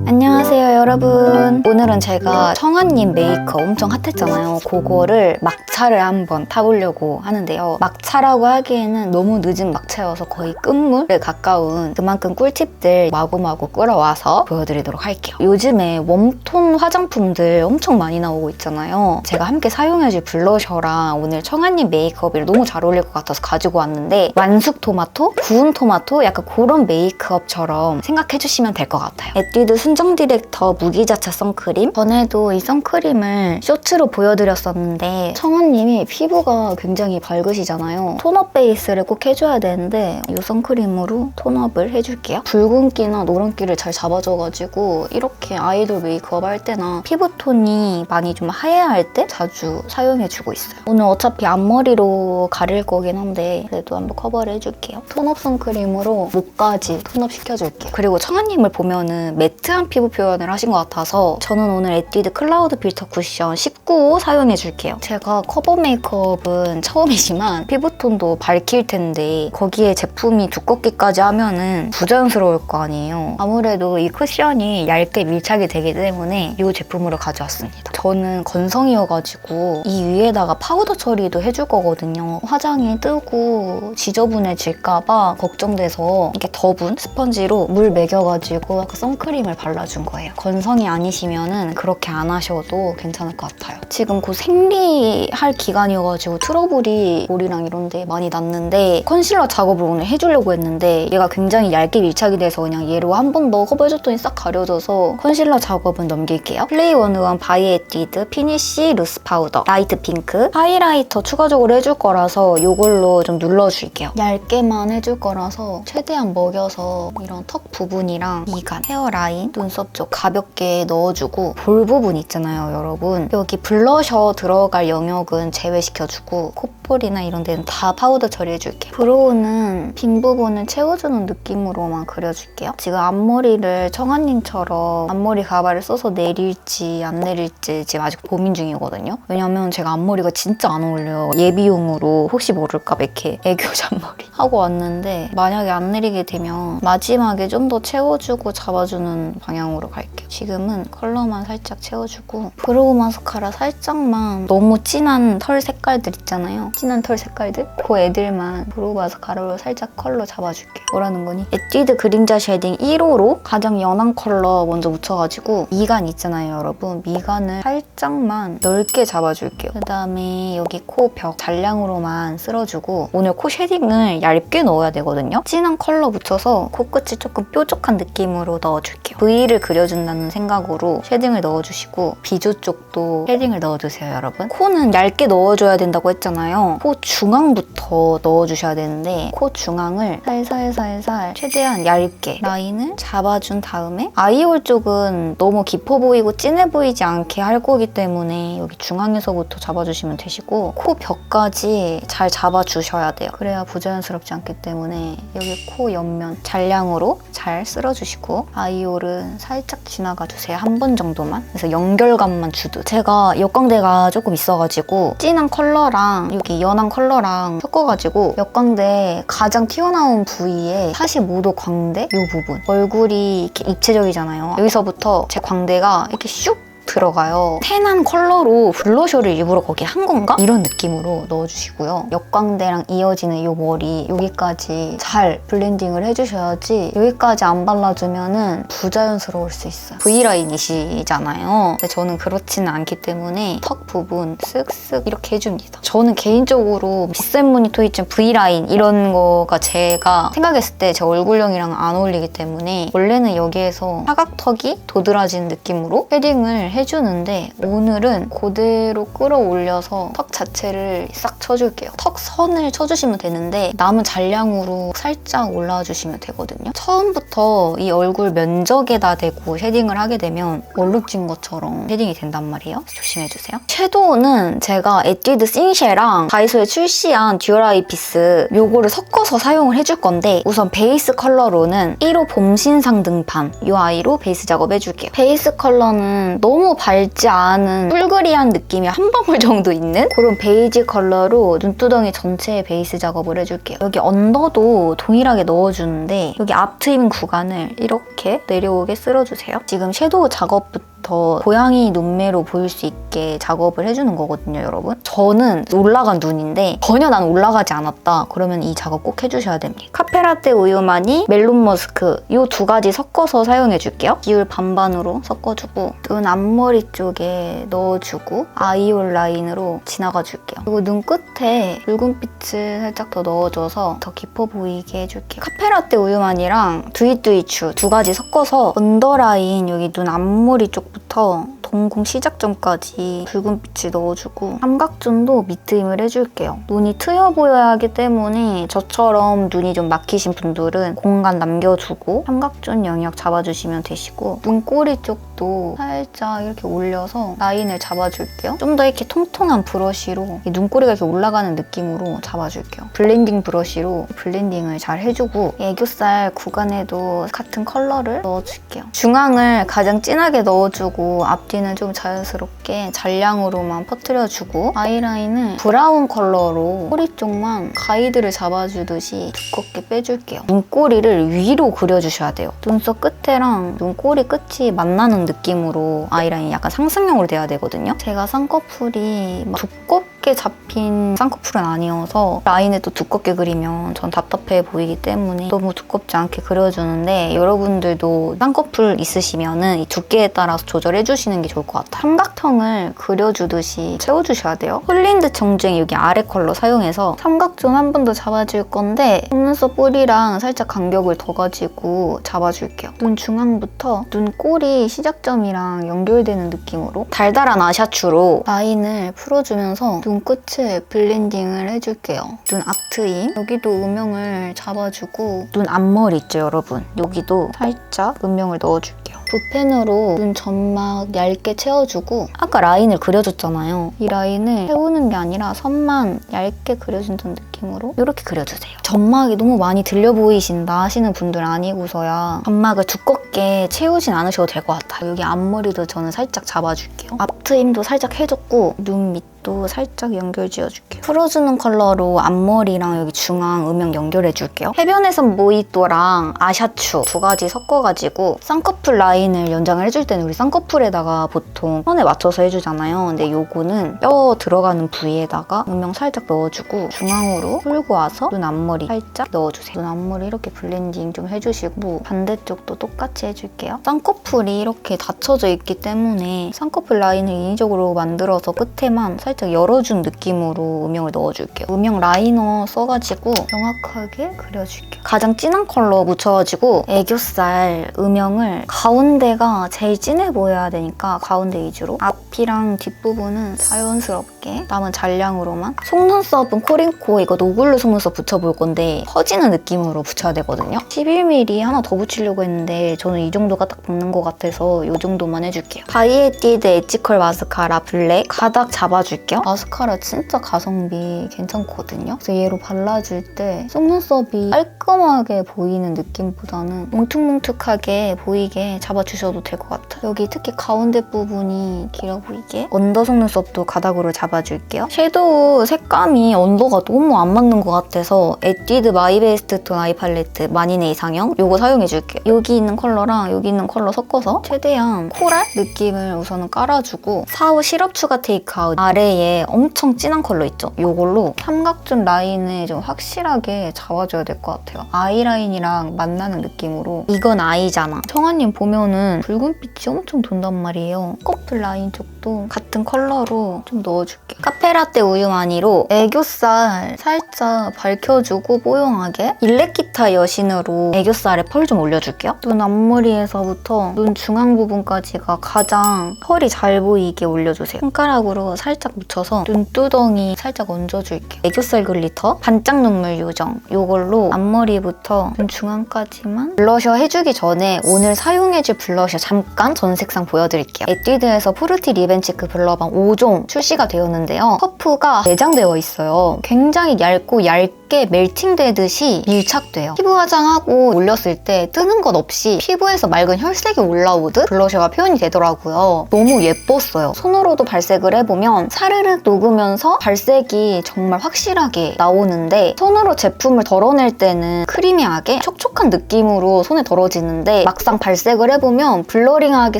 안녕하세요 여러분. 오늘은 제가 청아님 메이크업 엄청 핫했잖아요. 그거를 막차를 한번 타보려고 하는데요. 막차라고 하기에는 너무 늦은 막차여서 거의 끝물에 가까운 그만큼 꿀팁들 마구마구 끌어와서 보여드리도록 할게요. 요즘에 웜톤 화장품들 엄청 많이 나오고 있잖아요. 제가 함께 사용해줄 블러셔랑 오늘 청아님 메이크업이 너무 잘 어울릴 것 같아서 가지고 왔는데 완숙 토마토? 구운 토마토? 약간 그런 메이크업처럼 생각해주시면 될 것 같아요. 에뛰드 순정 디렉터 무기자차 선크림. 전에도 이 선크림을 쇼츠로 보여드렸었는데 청아님이 피부가 굉장히 밝으시잖아요. 톤업 베이스를 꼭 해줘야 되는데 이 선크림으로 톤업을 해줄게요. 붉은기나 노란기를 잘 잡아줘가지고 이렇게 아이돌 메이크업 할 때나 피부톤이 많이 좀 하얘할 때 자주 사용해주고 있어요. 오늘 어차피 앞머리로 가릴 거긴 한데 그래도 한번 커버를 해줄게요. 톤업 선크림으로 목까지 톤업 시켜줄게요. 그리고 청아님을 보면은 매트한 피부 표현을 하신 것 같아서 저는 오늘 에뛰드 클라우드 필터 쿠션 19호 사용해줄게요. 제가 커버 메이크업은 처음이지만 피부톤도 밝힐 텐데 거기에 제품이 두껍기까지 하면은 부자연스러울 거 아니에요. 아무래도 이 쿠션이 얇게 밀착이 되기 때문에 이 제품으로 가져왔습니다. 저는 건성이어가지고 이 위에다가 파우더 처리도 해줄 거거든요. 화장이 뜨고 지저분해질까봐 걱정돼서 이렇게 더분 스펀지로 물 먹여가지고 약간 선크림을 발라준 거예요. 건성이 아니시면은 그렇게 안 하셔도 괜찮을 것 같아요. 지금 곧 생리할 기간이어가지고 트러블이 볼이랑 이런 데 많이 났는데 컨실러 작업을 오늘 해주려고 했는데 얘가 굉장히 얇게 밀착이 돼서 그냥 얘로 한 번 더 커버해줬더니 싹 가려져서 컨실러 작업은 넘길게요. 플레이101 바이 에뛰드 피니쉬 루스 파우더 라이트 핑크 하이라이터 추가적으로 해줄 거라서 이걸로 좀 눌러줄게요. 얇게만 해줄 거라서 최대한 먹여서 이런 턱 부분이랑 미간, 헤어라인, 눈썹 쪽 가볍게 넣어주고 볼 부분 있잖아요 여러분. 여기 블러셔 들어갈 영역은 제외시켜주고 콧볼이나 이런 데는 다 파우더 처리해줄게요. 브로우는 빈 부분을 채워주는 느낌으로만 그려줄게요. 지금 앞머리를 청아님처럼 앞머리 가발을 써서 내릴지 안 내릴지 지금 아직 고민 중이거든요. 왜냐면 제가 앞머리가 진짜 안 어울려요. 예비용으로 혹시 모를까 봐 이렇게 애교 잔머리 하고 왔는데 만약에 안 내리게 되면 마지막에 좀 더 채워주고 잡아주는 방향으로 갈게요. 지금은 컬러만 살짝 채워주고 브로우 마스카라 살짝만 너무 진한 털 색깔들 있잖아요. 진한 털 색깔들? 그 애들만 브로우 마스카라로 살짝 컬러 잡아줄게요. 뭐라는 거니? 에뛰드 그림자 쉐딩 1호로 가장 연한 컬러 먼저 묻혀가지고 미간 있잖아요 여러분. 미간을 살짝만 넓게 잡아줄게요. 그다음에 여기 코 벽 잔량으로만 쓸어주고 오늘 코 쉐딩을 얇게 넣어야 되거든요. 진한 컬러 묻혀서 코끝이 조금 뾰족한 느낌으로 넣어줄게요. V를 그려준다는 생각으로 쉐딩을 넣어주시고 비주 쪽도 쉐딩을 넣어주세요 여러분. 코는 얇게 넣어줘야 된다고 했잖아요. 코 중앙부터 넣어주셔야 되는데 코 중앙을 살살살살 최대한 얇게 라인을 잡아준 다음에 아이홀 쪽은 너무 깊어 보이고 진해 보이지 않게 할 거기 때문에 여기 중앙에서부터 잡아주시면 되시고 코 벽까지 잘 잡아주셔야 돼요. 그래야 부자연스럽지 않기 때문에 여기 코 옆면 잔량으로 잘 쓸어주시고 아이홀은 살짝 지나가주세요. 한 번 정도만. 그래서 연결감만 주듯. 제가 역광대가 조금 있어가지고 진한 컬러랑 여기 연한 컬러랑 섞어가지고 역광대 가장 튀어나온 부위에 45도 광대 이 부분. 얼굴이 이렇게 입체적이잖아요. 여기서부터 제 광대가 이렇게 슉 들어가요. 텐한 컬러로 블러셔를 일부러 거기에 한 건가? 이런 느낌으로 넣어주시고요. 역광대랑 이어지는 이 머리 여기까지 잘 블렌딩을 해주셔야지 여기까지 안 발라주면 부자연스러울 수 있어요. V라인이시잖아요. 근데 저는 그렇지는 않기 때문에 턱 부분 쓱쓱 이렇게 해줍니다. 저는 개인적으로 빗샘 무늬토이쯤 V라인 이런 거가 제가 생각했을 때 제 얼굴형이랑 안 어울리기 때문에 원래는 여기에서 사각턱이 도드라진 느낌으로 쉐딩을 해주는데 오늘은 그대로 끌어올려서 턱 자체를 싹 쳐줄게요. 턱 선을 쳐주시면 되는데 남은 잔량으로 살짝 올라와주시면 되거든요. 처음부터 이 얼굴 면적에다 대고 쉐딩을 하게 되면 얼룩진 것처럼 쉐딩이 된단 말이에요. 조심해주세요. 섀도우는 제가 에뛰드 싱쉐랑 다이소에 출시한 듀얼 아이피스 요거를 섞어서 사용을 해줄 건데 우선 베이스 컬러로는 1호 봄신상 등판 이 아이로 베이스 작업 해줄게요. 베이스 컬러는 너무 너무 밝지 않은 뿔그리한 느낌이 한 방울 정도 있는 그런 베이지 컬러로 눈두덩이 전체에 베이스 작업을 해줄게요. 여기 언더도 동일하게 넣어주는데 여기 앞 트임 구간을 이렇게 내려오게 쓸어주세요. 지금 섀도우 작업부터 고양이 눈매로 보일 수 있게 작업을 해주는 거거든요, 여러분. 저는 올라간 눈인데 전혀 난 올라가지 않았다. 그러면 이 작업 꼭 해주셔야 됩니다. 카페라떼 우유마니, 멜론 머스크 이 두 가지 섞어서 사용해줄게요. 비율 반반으로 섞어주고 눈 앞머리 쪽에 넣어주고 아이홀 라인으로 지나가줄게요. 그리고 눈 끝에 붉은빛을 살짝 더 넣어줘서 더 깊어 보이게 해줄게요. 카페라떼 우유마니랑 두잇두잇추 두 가지 섞어서 언더라인 여기 눈 앞머리 쪽부터 동공 시작점까지 붉은빛을 넣어주고 삼각존도 밑트임을 해줄게요. 눈이 트여 보여야 하기 때문에 저처럼 눈이 좀 막히신 분들은 공간 남겨주고 삼각존 영역 잡아주시면 되시고 눈꼬리 쪽도 살짝 이렇게 올려서 라인을 잡아줄게요. 좀 더 이렇게 통통한 브러쉬로 눈꼬리가 이렇게 올라가는 느낌으로 잡아줄게요. 블렌딩 브러쉬로 블렌딩을 잘 해주고 애교살 구간에도 같은 컬러를 넣어줄게요. 중앙을 가장 진하게 넣어주고 앞뒤는 좀 자연스럽게 잔량으로만 퍼뜨려주고 아이라인을 브라운 컬러로 꼬리 쪽만 가이드를 잡아주듯이 두껍게 빼줄게요. 눈꼬리를 위로 그려주셔야 돼요. 눈썹 끝에랑 눈꼬리 끝이 만나는 느낌으로 아이라인이 약간 상승형으로 돼야 되거든요. 제가 쌍꺼풀이 막 두껍게 잡힌 쌍꺼풀은 아니어서 라인을 또 두껍게 그리면 전 답답해 보이기 때문에 너무 두껍지 않게 그려주는데 여러분들도 쌍꺼풀 있으시면 이 두께에 따라서 조절해주시는 게 좋을 것 같아요. 삼각형을 그려주듯이 채워주셔야 돼요. 홀린드 정주행 여기 아래 컬러 사용해서 삼각존 한 번 더 잡아줄 건데 속눈썹 뿌리랑 살짝 간격을 더 가지고 잡아줄게요. 눈 중앙부터 눈꼬리 시작점이랑 연결되는 느낌으로 달달한 아샤추로 라인을 풀어주면서 눈끝에 블렌딩을 해줄게요. 눈 앞트임 여기도 음영을 잡아주고 눈 앞머리 있죠, 여러분? 여기도 살짝 음영을 넣어줄게요. 붓펜으로 눈 점막 얇게 채워주고 아까 라인을 그려줬잖아요. 이 라인을 세우는 게 아니라 선만 얇게 그려준다는 느낌으로 이렇게 그려주세요. 점막이 너무 많이 들려 보이신다 하시는 분들 아니고서야 점막을 두껍게 채우진 않으셔도 될 것 같아요. 여기 앞머리도 저는 살짝 잡아줄게요. 앞트임도 살짝 해줬고 눈 밑도 살짝 연결 지어줄게요. 풀어주는 컬러로 앞머리랑 여기 중앙 음영 연결해줄게요. 해변에선 모히또랑 아샤추 두 가지 섞어가지고 쌍꺼풀 라인을 연장을 해줄 때는 우리 쌍꺼풀에다가 보통 선에 맞춰서 해주잖아요. 근데 요거는 뼈 들어가는 부위에다가 음영 살짝 넣어주고 중앙으로 풀고 와서 눈 앞머리 살짝 넣어주세요. 눈 앞머리 이렇게 블렌딩 좀 해주시고 반대쪽도 똑같이 해줄게요. 쌍꺼풀이 이렇게 닫혀져 있기 때문에 쌍꺼풀 라인을 인위적으로 만들어서 끝에만 살짝 열어준 느낌으로 음영을 넣어줄게요. 음영 라이너 써가지고 명확하게 그려줄게요. 가장 진한 컬러 묻혀가지고 애교살 음영을 가운데가 제일 진해 보여야 되니까 가운데 위주로 앞이랑 뒷부분은 자연스럽게 남은 잔량으로만 속눈썹은 코링코 이거 노블루 속눈썹 붙여볼 건데 퍼지는 느낌으로 붙여야 되거든요. 11mm 하나 더 붙이려고 했는데 저는 이 정도가 딱 붙는 것 같아서 이 정도만 해줄게요. 바이에뛰드 엣지컬 마스카라 블랙 가닥 잡아줄게요. 마스카라 진짜 가성비 괜찮거든요. 그래서 얘로 발라줄 때 속눈썹이 깔끔하게 보이는 느낌보다는 뭉툭뭉툭하게 보이게 잡아주셔도 될 것 같아요. 여기 특히 가운데 부분이 길어 보이게 언더 속눈썹도 가닥으로 잡아줄게요. 섀도우 색감이 언더가 너무 안 맞는 것 같아서 에뛰드 마이베스트 톤 아이 팔레트 마니네 이상형 요거 사용해줄게요. 여기 있는 컬러랑 여기 있는 컬러 섞어서 최대한 코랄 느낌을 우선은 깔아주고 사우 시럽 추가 테이크아웃 아래에 엄청 진한 컬러 있죠? 요걸로 삼각존 라인을 좀 확실하게 잡아줘야 될 것 같아요. 아이라인이랑 만나는 느낌으로 이건 아이잖아. 청아님 보면은 붉은빛이 엄청 돈단 말이에요. 커플 라인 쪽도 같은 컬러로 좀 넣어줄게요. 카페라떼 우유마니로 애교살 살짝 밝혀주고 뽀용하게 일렉기타 여신으로 애교살에 펄 좀 올려줄게요. 눈 앞머리에서부터 눈 중앙 부분까지가 가장 펄이 잘 보이게 올려주세요. 손가락으로 살짝 묻혀서 눈두덩이 살짝 얹어줄게요. 애교살 글리터 반짝 눈물 요정 이걸로 앞머리부터 눈 중앙까지만 블러셔 해주기 전에 오늘 사용해줄 블러셔 잠깐 전 색상 보여드릴게요. 에뛰드에서 프루티 리벤치크 블러밤 5종 출시가 되었는데요. 퍼프가 내장되어 있어요. 굉장히 얇고 얇게 멜팅되듯이 밀착돼요. 피부 화장하고 올렸을 때 뜨는 것 없이 피부에서 맑은 혈색이 올라오듯 블러셔가 표현이 되더라고요. 너무 예뻤어요. 손으로도 발색을 해보면 사르륵 녹으면서 발색이 정말 확실하게 나오는데 손으로 제품을 덜어낼 때는 크리미하게 촉촉한 느낌으로 손에 덜어지는데 막상 발색을 해보면 블러링하게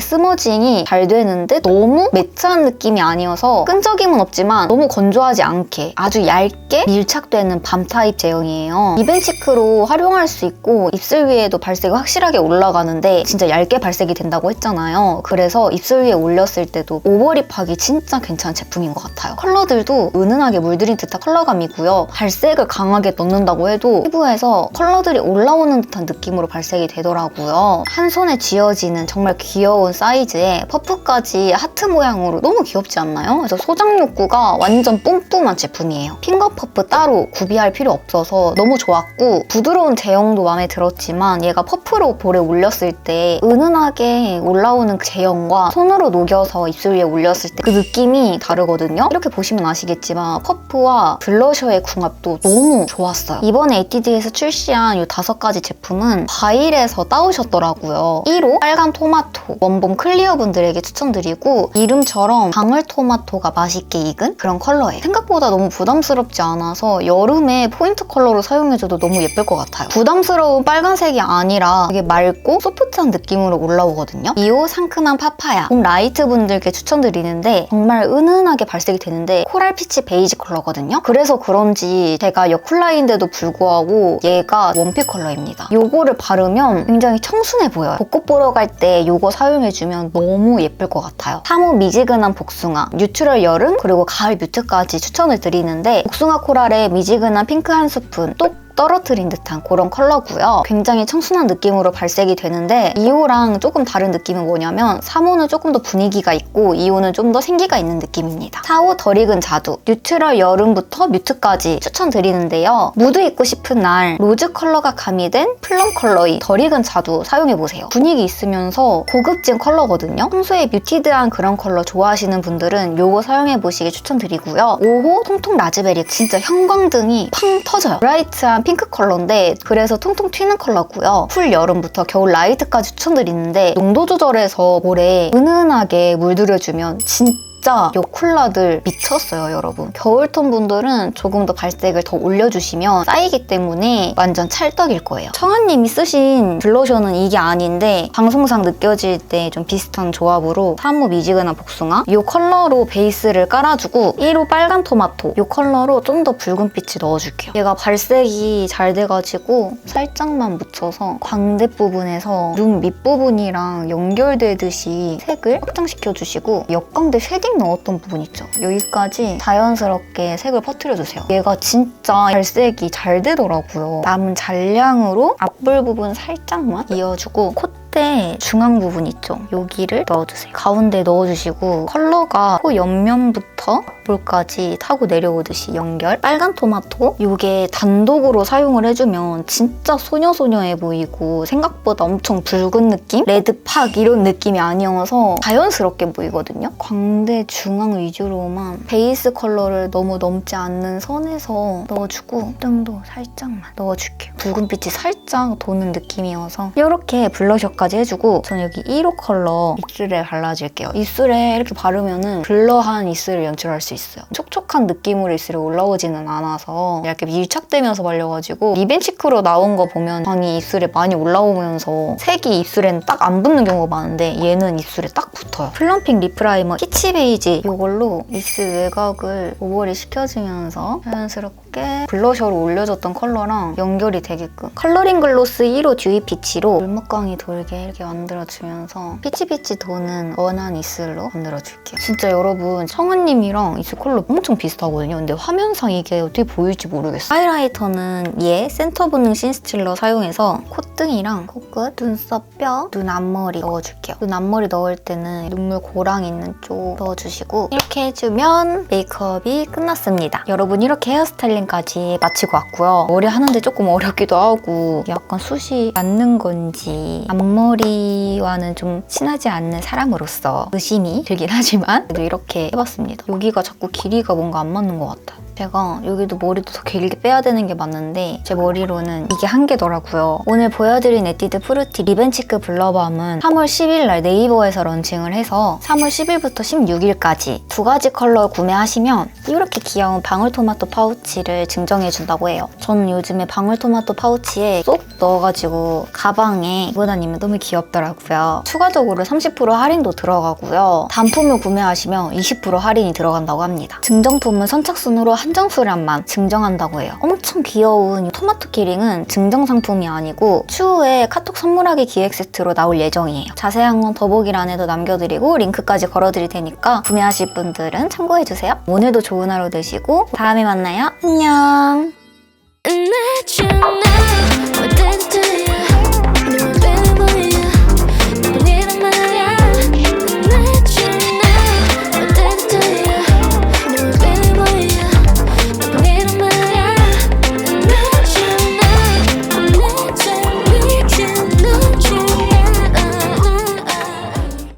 스머징이 잘 되는데 너무 매트한 느낌이 아니어서 끈적임은 없지만 너무 건조하지 않게 아주 얇게 밀착되는 밤 타입 제형이에요. 리벤치크로 활용할 수 있고 입술 위에도 발색이 확실하게 올라가는데 진짜 얇게 발색이 된다고 했잖아요. 그래서 입술 위에 올렸을 때도 오버립하기 진짜 괜찮은 제품인 것 같아요. 컬러들도 은은하게 물들인 듯한 컬러감이고요. 발색을 강하게 넣는다고 해도 피부에서 컬러들이 올라오는 듯한 느낌으로 발색이 되더라고요. 한 손에 쥐어지는 정말 귀여운 사이즈에 퍼프까지 하트 모양으로 너무 귀엽지 않나요? 그래서 소장 욕구가 완전 뿜뿜한 제품이에요. 핑거 퍼프 따로 구비할 필요 없어서 너무 좋았고 부드러운 제형도 마음에 들었지만 얘가 퍼프로 볼에 올렸을 때 은은하게 올라오는 그 제형과 손으로 녹여서 입술 위에 올렸을 때 그 느낌이 다르거든요. 이렇게 보시면 아시겠지만 퍼프와 블러셔의 궁합도 너무 좋았어요. 이번에 에뛰드에서 출시한 이 5가지 제품은 바일에서 따오셨더라고요. 1호 빨간 토마토 원봄 클리어 분들에게 추천드리고 이름처럼 방울토마토가 맛있게 익은 그런 컬러예요. 생각보다 너무 부담스럽지 않아서 여름에 포인트 컬러로 사용해줘도 너무 예쁠 것 같아요. 부담스러운 빨간색이 아니라 되게 맑고 소프트한 느낌으로 올라오거든요. 2호 상큼한 파파야 봄 라이트 분들께 추천드리는데 정말 은은하게 발색이 되는데 코랄피치 베이지 컬러거든요. 그래서 그런지 제가 여쿨라인데도 불구하고 얘가 원피 컬러입니다. 요거를 바르면 굉장히 청순해 보여요. 벚꽃 보러 갈 때 요거 사용해주면 너무 예쁠 것 같아요. 3호 미지근한 복숭아, 뉴트럴 여름 그리고 가을 뮤트까지 추천을 드리는데 복숭아 코랄에 미지근한 핑크 한 스푼 똑 떨어뜨린 듯한 그런 컬러고요. 굉장히 청순한 느낌으로 발색이 되는데 2호랑 조금 다른 느낌은 뭐냐면 3호는 조금 더 분위기가 있고 2호는 좀 더 생기가 있는 느낌입니다. 4호 덜 익은 자두 뉴트럴 여름부터 뮤트까지 추천드리는데요. 무드 입고 싶은 날 로즈 컬러가 가미된 플럼 컬러의 덜 익은 자두 사용해보세요. 분위기 있으면서 고급진 컬러거든요. 평소에 뮤티드한 그런 컬러 좋아하시는 분들은 이거 사용해보시길 추천드리고요. 5호 통통 라즈베리 진짜 형광등이 팡 터져요. 브라이트한 핑크 컬러인데 그래서 통통 튀는 컬러고요. 풀 여름부터 겨울 라이트까지 추천드리는데 농도 조절해서 볼에 은은하게 물들여주면 진짜 여쿨라들 미쳤어요, 여러분. 겨울톤 분들은 조금 더 발색을 더 올려주시면 쌓이기 때문에 완전 찰떡일 거예요. 청아님이 쓰신 블러셔는 이게 아닌데 방송상 느껴질 때 좀 비슷한 조합으로 3호 미지근한 복숭아 이 컬러로 베이스를 깔아주고 1호 빨간 토마토 이 컬러로 좀 더 붉은빛을 넣어줄게요. 얘가 발색이 잘 돼가지고 살짝만 묻혀서 광대 부분에서 눈 밑부분이랑 연결되듯이 색을 확장시켜주시고 역광대 쉐딩 넣었던 부분 있죠? 여기까지 자연스럽게 색을 퍼뜨려주세요. 얘가 진짜 발색이 잘 되더라고요. 남은 잔량으로 앞볼 부분 살짝만 이어주고 콧대 중앙 부분 있죠? 여기를 넣어주세요. 가운데 넣어주시고 컬러가 코 옆면부터 앞볼까지 타고 내려오듯이 연결. 빨간 토마토 이게 단독으로 사용을 해주면 진짜 소녀소녀해 보이고 생각보다 엄청 붉은 느낌? 레드팍 이런 느낌이 아니어서 자연스럽게 보이거든요. 광대 중앙 위주로만 베이스 컬러를 너무 넘지 않는 선에서 넣어주고 이 정도 살짝만 넣어줄게요. 붉은빛이 살짝 도는 느낌이어서 이렇게 블러셔까지 해주고 저는 여기 1호 컬러 입술에 발라줄게요. 입술에 이렇게 바르면 블러한 입술을 연출할 수 있어요. 촉촉한 느낌으로 입술에 올라오지는 않아서 이렇게 밀착되면서 발려가지고 리벤치크로 나온 거 보면 광이 입술에 많이 올라오면서 색이 입술에는 딱 안 붙는 경우가 많은데 얘는 입술에 딱 붙어요. 플럼핑 립 프라이머 키치 베이지 이걸로 입술 외곽을 오버립 시켜주면서 자연스럽게 이렇게 블러셔로 올려줬던 컬러랑 연결이 되게끔 컬러링 글로스 1호 듀이 피치로 물먹광이 돌게 이렇게 만들어주면서 피치피치 도는 원한 이슬로 만들어줄게요. 진짜 여러분 청아님이랑 이슬 컬러 엄청 비슷하거든요. 근데 화면상 이게 어떻게 보일지 모르겠어요. 하이라이터는 얘 센터 분능 신스틸러 사용해서 콧등이랑 코끝, 눈썹뼈, 눈 앞머리 넣어줄게요. 눈 앞머리 넣을 때는 눈물 고랑 있는 쪽 넣어주시고 이렇게 해주면 메이크업이 끝났습니다. 여러분 이렇게 헤어스타일링까지 마치고 왔고요. 머리 하는데 조금 어렵기도 하고 약간 숱이 맞는 건지 앞머리와는 좀 친하지 않는 사람으로서 의심이 들긴 하지만 그래도 이렇게 해봤습니다. 여기가 자꾸 길이가 뭔가 안 맞는 것 같아요. 제가 여기도 머리도 더 길게 빼야 되는 게 맞는데 제 머리로는 이게 한계더라고요. 오늘 보여드린 에뛰드 프루티 리벤치크 블러밤은 3월 10일 날 네이버에서 런칭을 해서 3월 10일부터 16일까지 두 가지 컬러 구매하시면 이렇게 귀여운 방울토마토 파우치를 증정해준다고 해요. 저는 요즘에 방울토마토 파우치에 쏙 넣어가지고 가방에 입고 다니면 너무 귀엽더라고요. 추가적으로 30% 할인도 들어가고요. 단품을 구매하시면 20% 할인이 들어간다고 합니다. 증정품은 선착순으로 한정 수량만 증정한다고 해요. 엄청 귀여운 이 토마토 키링은 증정 상품이 아니고 추후에 카톡 선물하기 기획 세트로 나올 예정이에요. 자세한 건 더보기란에도 남겨드리고 링크까지 걸어드릴 테니까 구매하실 분들은 참고해주세요. 오늘도 좋은 하루 되시고 다음에 만나요. 안녕.